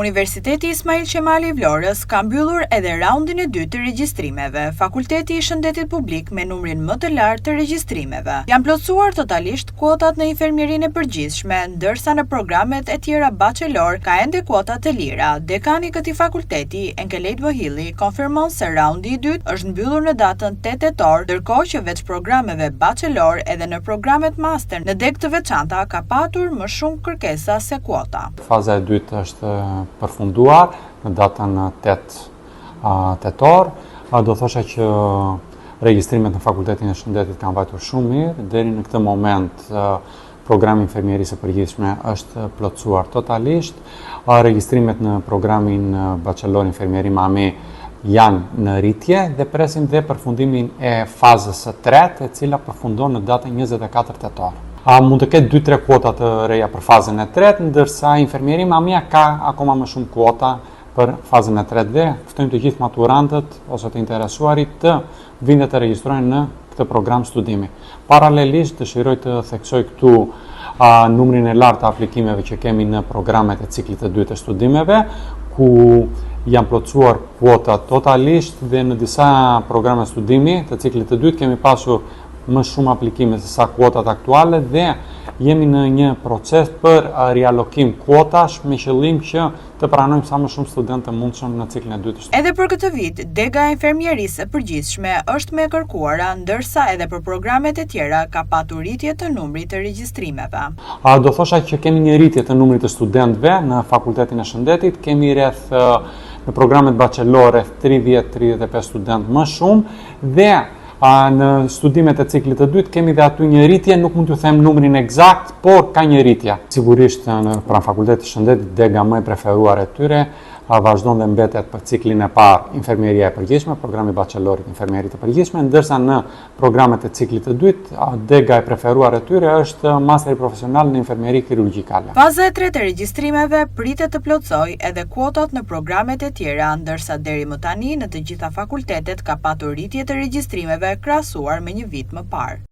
Universiteti Ismail Qemali i Vlorës ka mbyllur edhe raundin e dytë të regjistrimeve. Fakulteti i Shëndetit Publik me numrin më të lartë të regjistrimeve. Janë plotësuar totalisht kuotat në infermierinë e përgjithshme, ndërsa në programet e tjera bachelor ka ende kuota të lira. Dekani i këtij fakulteti, Enkelejt Vëhilli, konfirmon se raundi i dytë është mbyllur në datën 8 tetor, ndërkohë që veç programeve bachelor edhe në programet master në deg të veçanta ka patur më shumë kërkesa se kuota. Faza e dytë është përfunduar në datën 8 tetor. Do thosha që regjistrimet në Fakultetin e Shëndetit kanë vajtur shumë mirë. Deri në këtë moment programi infermierisë së përgjithshme është plotësuar totalisht. Regjistrimet në programin bachelor infermieri mami janë në rritje dhe presim dhe përfundimin e fazës së tretë, e cila përfundon në datën 24 tetor. Mund të ketë 2-3 kuota të reja për fazën e tretë, ndërsa infermieri mamia ka akoma më shumë kuota për fazën e tretë dhe ftojmë të gjithë maturantët ose të interesuarit të vinë të regjistrojnë në këtë program studimi. Paralelisht dëshiroj të theksoj këtu numrin e lartë të aplikimeve që kemi në programet e ciklit të dytë të studimeve, ku janë plotësuar kuotat totalisht dhe në disa programe studimi të ciklit të dytë kemi pasur më shumë aplikime se sa kuotat aktuale dhe jemi në një proces për rialokim kuotash me qëllim që të pranojmë sa më shumë studentë të mundshëm në ciklin e dytë të studimit. Edhe për këtë vit, dega e infermierisë së përgjithshme është me kërkuara, ndërsa edhe për programet e tjera ka patur rritje të numrit të regjistrimeve. Do thosha që kemi një rritje të numrit të studentëve në Fakultetin e Shëndetit, kemi rreth në programet bachelor rreth 30-35 studentë më shumë dhe në studimet e ciklit të dytë kemi dhe aty një rritje, nuk mund t'ju them numrin eksakt, por ka një rritje. Sigurisht në pranë Fakultetit të Shëndetit dega më e preferuar e tyre vazhdon dhe mbetet për ciklin e parë infermieria e përgjithshme, programi bachelorit infermierit të përgjithshme, ndërsa në programet e ciklit të dytë dega e preferuar e tyre është masteri profesional në infermieri kirurgjikale. Faza e tretë e regjistrimeve pritet të plotësoj edhe kuotat në programet e tjera, ndërsa deri më tani në të gjitha fakultetet ka patur rritje të regjistrimeve krahasuar me një vit më parë.